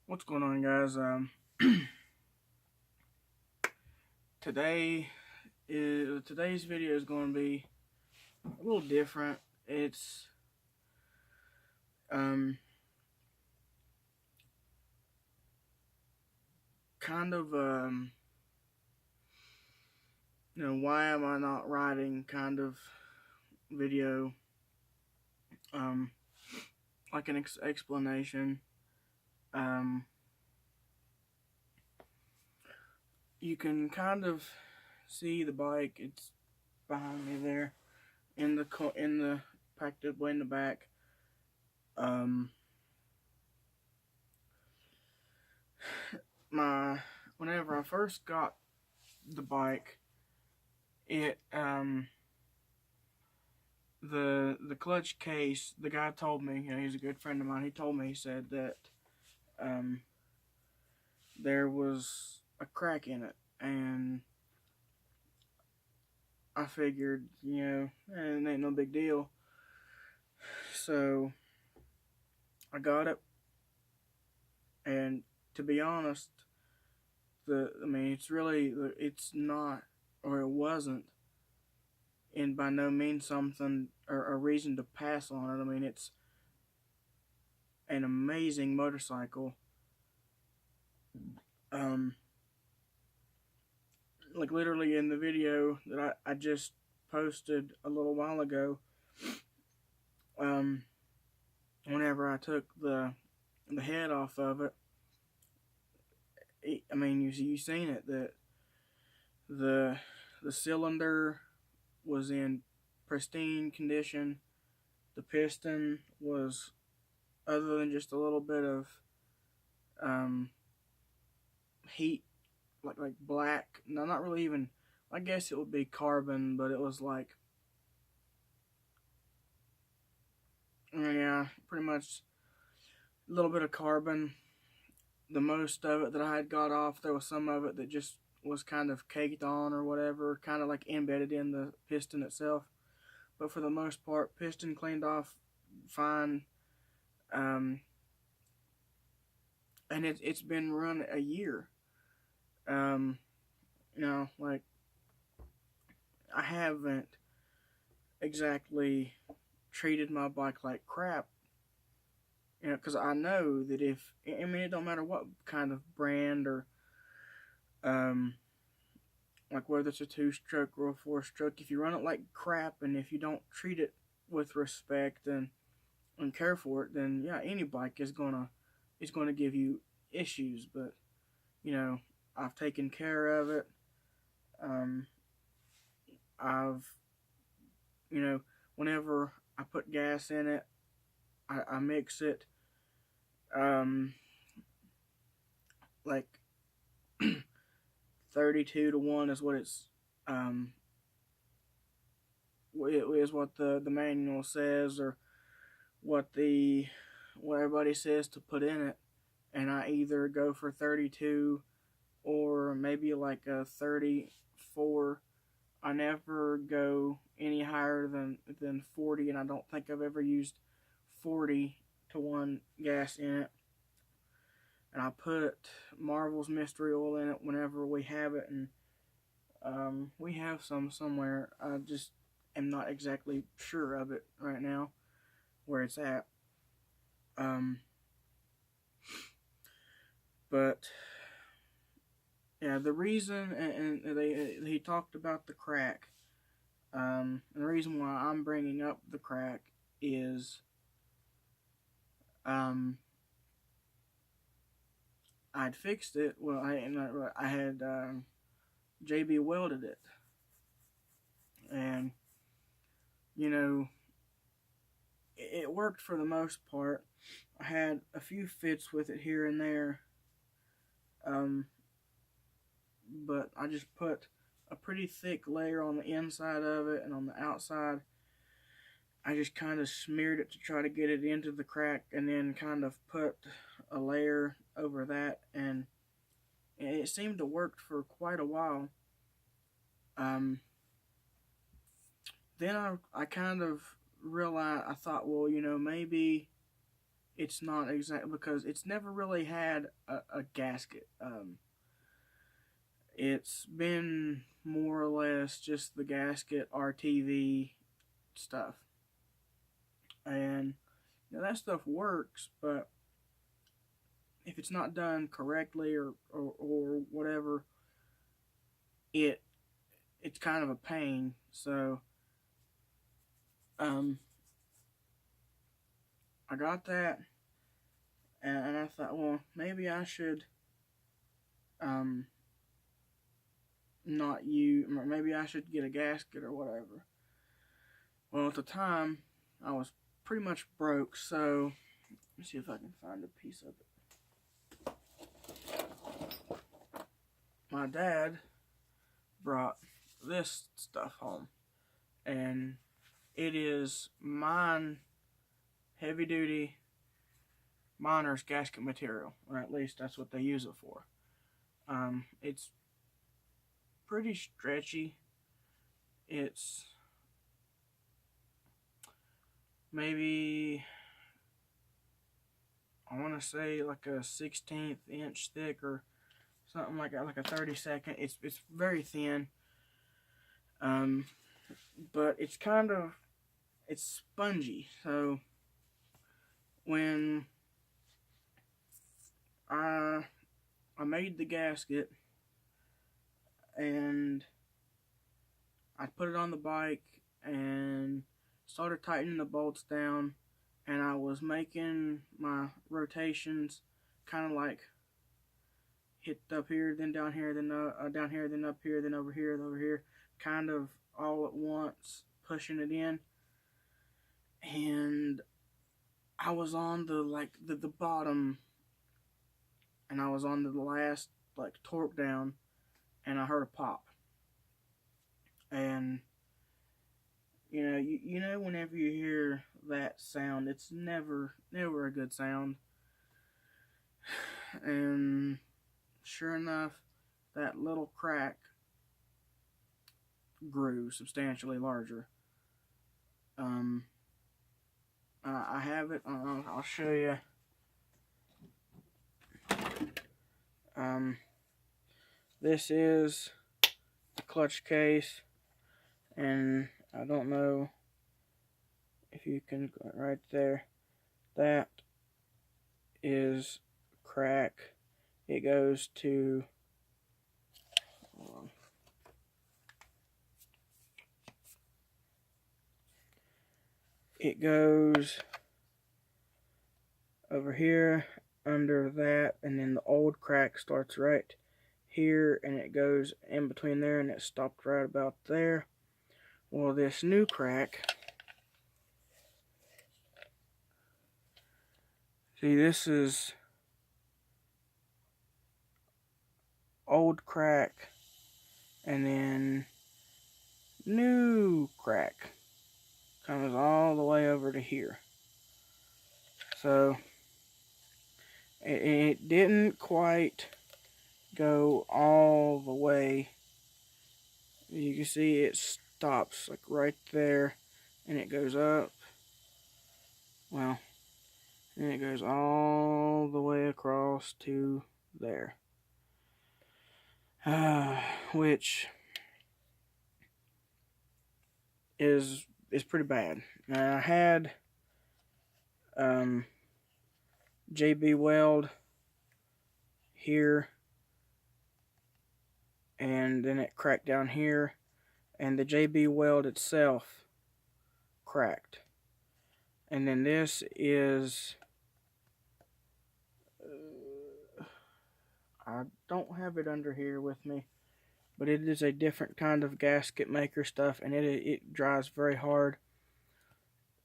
What's going on, guys? Today's video is going to be a little different. It's kind of why am I not riding kind of video, like an explanation. You can kind of see the bike. It's behind me there in the packed up way in the back. Whenever I first got the bike, it the clutch case, the guy told me, he's a good friend of mine, he told me, he said that there was a crack in it, and I figured, it ain't no big deal. So I got it, and to be honest, it's not, or it wasn't, and by no means something or a reason to pass on it. I mean, it's an amazing motorcycle. Like literally in the video that I just posted a little while ago, whenever I took the head off of it, I mean, you seen it, that the cylinder was in pristine condition. The piston was, other than just a little bit of heat, like black. No, not really even. I guess it would be carbon, but it was like, yeah, pretty much a little bit of carbon. The most of it that I had got off, there was some of it that just was kind of caked on or whatever, kind of like embedded in the piston itself. But for the most part, piston cleaned off fine. And it's been run a year. Like, I haven't exactly treated my bike like crap, because I know that it don't matter what kind of brand or, like whether it's a 2-stroke or a 4-stroke, if you run it like crap and if you don't treat it with respect and care for it, then yeah, any bike is gonna give you issues. But I've taken care of it. I've whenever I put gas in it, I mix it like 32-1 is what it's is what the manual says, or what everybody says to put in it. And I either go for 32 or maybe like a 34. I never go any higher than 40, and I don't think I've ever used 40-1 gas in it. And I put Marvel's mystery oil in it whenever we have it, and we have some somewhere. I just am not exactly sure of it right now, where it's at. But yeah, the reason, and he talked about the crack. And the reason why I'm bringing up the crack is, I'd fixed it. Well, I had JB welded it, and it worked for the most part. I had a few fits with it here and there, but I just put a pretty thick layer on the inside of it, and on the outside I just kind of smeared it to try to get it into the crack, and then kind of put a layer over that, and it seemed to work for quite a while. Then I kind of realized, I thought, well, maybe it's not exact because it's never really had a gasket. It's been more or less just the gasket RTV stuff, and that stuff works, but if it's not done correctly or whatever, it's kind of a pain. So I got that, and I thought, well, maybe I should not use, maybe I should get a gasket or whatever. Well, at the time, I was pretty much broke, so let me see if I can find a piece of it. My dad brought this stuff home, and it is mine heavy duty miner's gasket material, or at least that's what they use it for. It's pretty stretchy. It's maybe, I want to say like a 1/16 inch thick or something like that, like a 32nd. It's very thin, but it's spongy. So when I made the gasket and I put it on the bike and started tightening the bolts down, and I was making my rotations kind of like hit up here, then down here, then down here, then up here, then over here, kind of all at once, pushing it in. And I was on the bottom, and I was on the last torque down, and I heard a pop. And you know whenever you hear that sound, it's never a good sound. And sure enough, that little crack grew substantially larger. I have it. I'll show you. This is the clutch case, and I don't know if you can go right there. That is crack. It goes to, hold on. It goes over here under that, and then the old crack starts right here, and it goes in between there, and it stopped right about there. Well, this new crack, see, this is old crack, and then new crack comes all the way over to here. So it didn't quite go all the way. You can see it stops like right there, and it goes up, well, and it goes all the way across to there, which is pretty bad. Now, I had JB weld here, and then it cracked down here, and the JB weld itself cracked. And then this is, I don't have it under here with me, but it is a different kind of gasket maker stuff, and it dries very hard.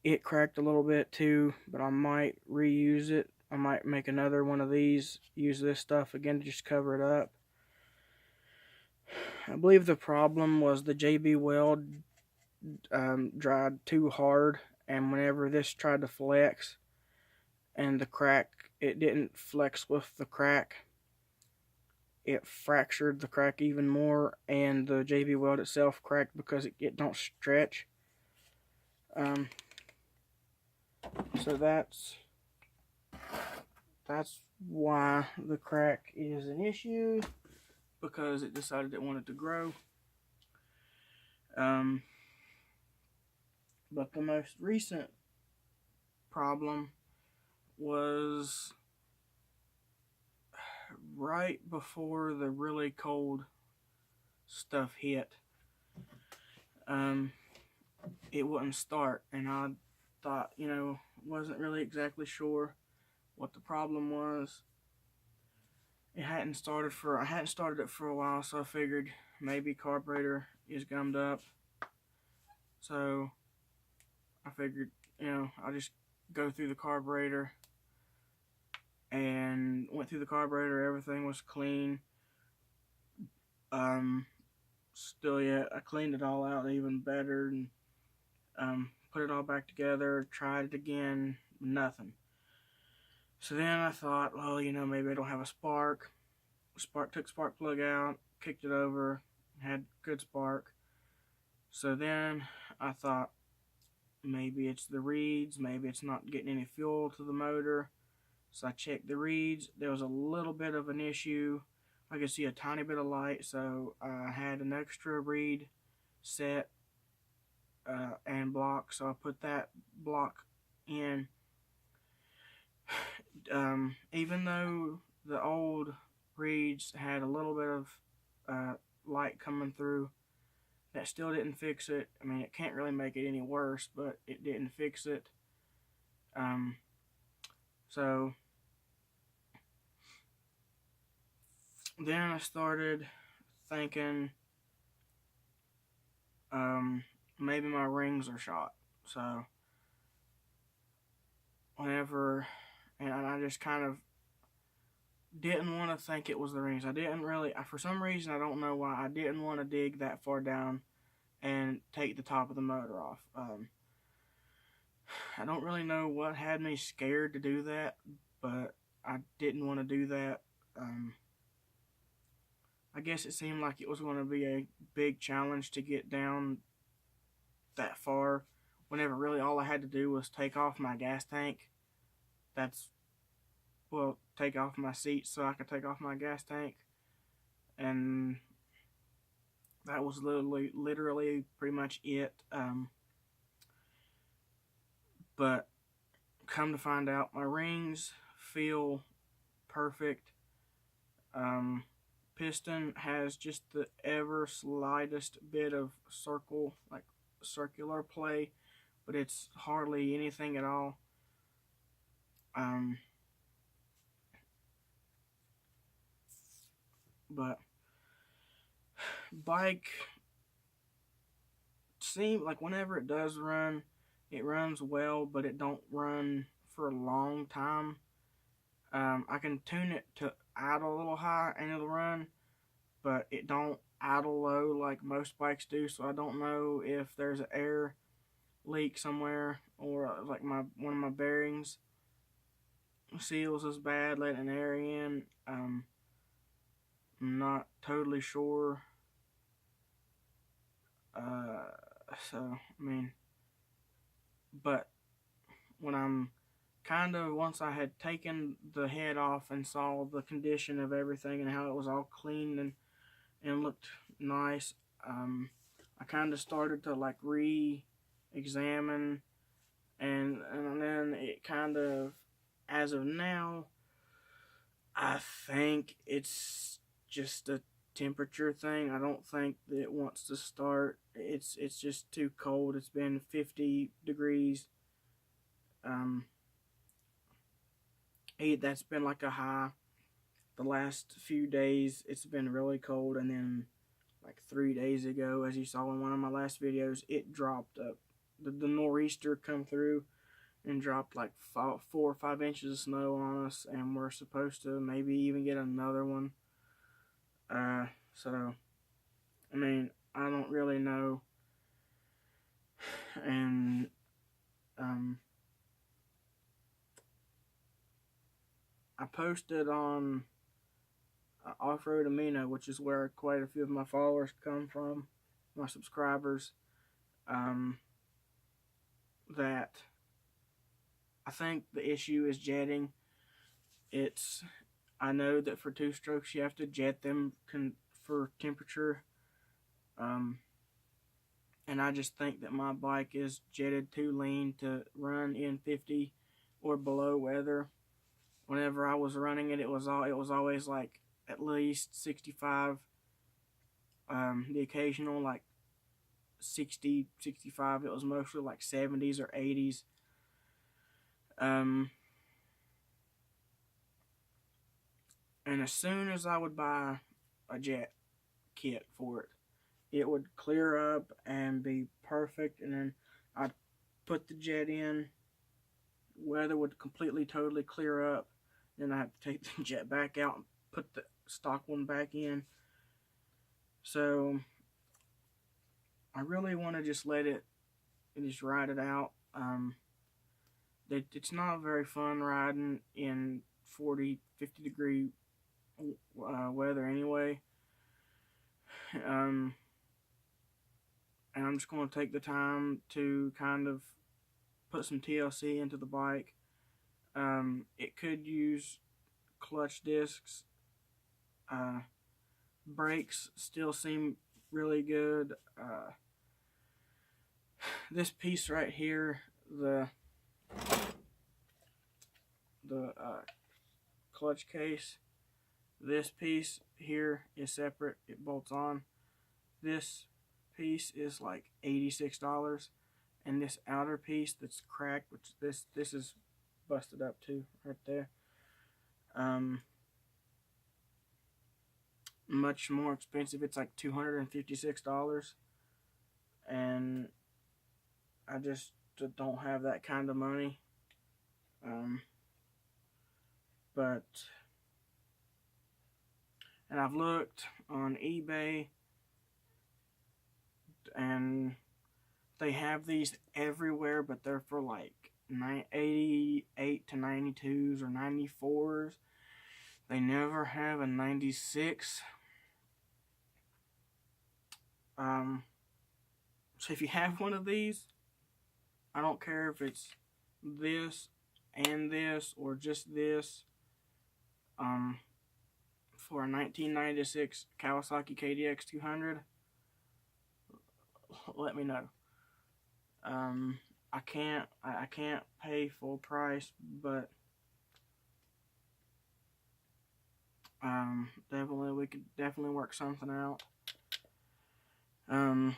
It cracked a little bit too, but I might reuse it. I might make another one of these, use this stuff again to just cover it up. I believe the problem was the JB weld dried too hard, and whenever this tried to flex and the crack, it didn't flex with the crack. It fractured the crack even more, and the JB weld itself cracked because it don't stretch. So that's that's why the crack is an issue, because it decided it wanted to grow. But the most recent problem was right before the really cold stuff hit. It wouldn't start, and I thought, wasn't really exactly sure what the problem was. I hadn't started it for a while, so I figured maybe carburetor is gummed up. So I figured, I'll just go through the carburetor, and went through the carburetor. Everything was clean. Still yet, I cleaned it all out even better, and put it all back together, tried it again, nothing. So then I thought, well, maybe I don't have a spark. Took spark plug out, kicked it over, had good spark. So then I thought, maybe it's the reeds, maybe it's not getting any fuel to the motor. So I checked the reeds. There was a little bit of an issue. I could see a tiny bit of light, so I had an extra reed set and block, so I put that block in. Even though the old reeds had a little bit of light coming through, that still didn't fix it. I mean, it can't really make it any worse, but it didn't fix it. So then I started thinking, maybe my rings are shot. So and I just kind of didn't want to think it was the rings. For some reason, I don't know why, I didn't want to dig that far down and take the top of the motor off. I don't really know what had me scared to do that, but I didn't want to do that. I guess it seemed like it was going to be a big challenge to get down that far, whenever really all I had to do was take off my gas tank. Take off my seat so I could take off my gas tank, and that was literally pretty much it. But come to find out, my rings feel perfect. Piston has just the ever slightest bit of circular play, but it's hardly anything at all. But bike seems like whenever it does run, it runs well, but it don't run for a long time. I can tune it to idle a little high and it'll run, but it don't idle low like most bikes do. So I don't know if there's an air leak somewhere, or like one of my bearings seals is bad, letting air in. I'm not totally sure. But once I had taken the head off and saw the condition of everything and how it was all clean and looked nice, I kind of started to like re-examine, and then it kind of, as of now, I think it's just a temperature thing. I don't think that it wants to start. It's just too cold. It's been 50 degrees. That's been like a high. The last few days it's been really cold, and then like 3 days ago, as you saw in one of my last videos, it dropped up. The nor'easter come through and dropped like 4 or 5 inches of snow on us, and we're supposed to maybe even get another one. So I mean, I don't really know. And I posted on Off-Road Amino, which is where quite a few of my followers come from, my subscribers, that I think the issue is jetting. I know that for 2-strokes you have to jet them for temperature, and I just think that my bike is jetted too lean to run in 50 or below weather. Whenever I was running it, it was always like at least 65. The occasional like 60, 65. It was mostly like 70s or 80s. And as soon as I would buy a jet kit for it, it would clear up and be perfect, and then I'd put the jet in, weather would completely totally clear up, then I have to take the jet back out and put the stock one back in. So I really want to just let it and just ride it out. It's not very fun riding in 40, 50 degree weather anyway. And I'm just going to take the time to kind of put some TLC into the bike. It could use clutch discs. Brakes still seem really good. This piece right here, the clutch case, this piece here is separate. It bolts on. This piece is like $86, and this outer piece that's cracked, which this is busted up too, right there. Much more expensive. It's like $256, and I just don't have that kind of money. And I've looked on eBay, and they have these everywhere, but they're for like 88 to 92s or 94s. They never have a 96. So if you have one of these, I don't care if it's this and this or just this, for a 1996 Kawasaki KDX 200, let me know. I can't pay full price, but we could definitely work something out. I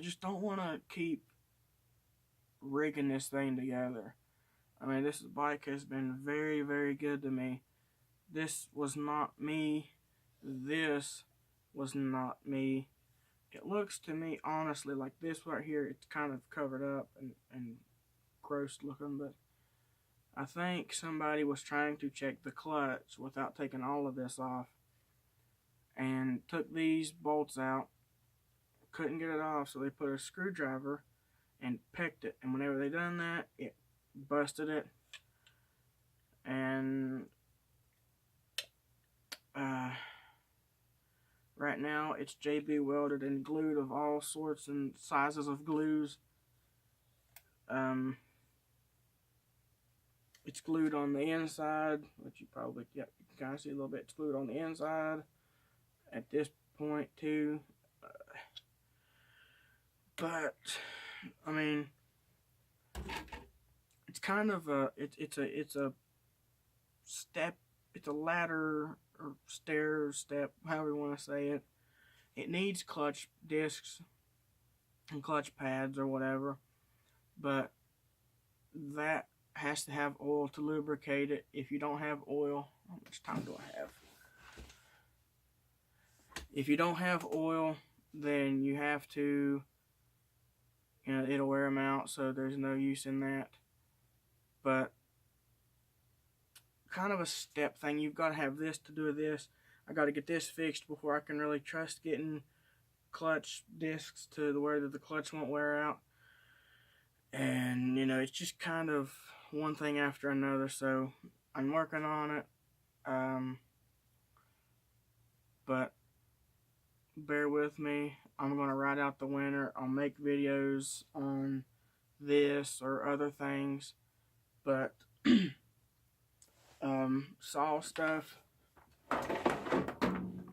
just don't want to keep rigging this thing together. I mean, this bike has been very, very good to me. This was not me. This was not me. It looks to me, honestly, like this right here, it's kind of covered up and gross looking, but I think somebody was trying to check the clutch without taking all of this off, and took these bolts out, couldn't get it off, so they put a screwdriver and pecked it, and whenever they done that, it busted it. And right now it's JB welded and glued of all sorts and sizes of glues. It's glued on the inside, which you probably, you can kind of see a little bit. It's glued on the inside at this point too. But I mean, it's kind of it's a step, it's a ladder or step, however you want to say it. It needs clutch discs and clutch pads or whatever, but that has to have oil to lubricate it. If you don't have oil, how much time do I have? If you don't have oil, then you have to, it'll wear them out, so there's no use in that. But kind of a step thing. You've got to have this to do this. I got to get this fixed before I can really trust getting clutch discs to the where the clutch won't wear out. And it's just kind of one thing after another. So I'm working on it. But bear with me. I'm gonna ride out the winter. I'll make videos on this or other things, but saw stuff.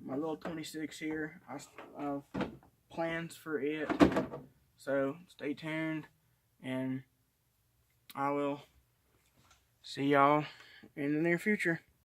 My little 26 here, I have plans for it, so stay tuned, and I will see y'all in the near future.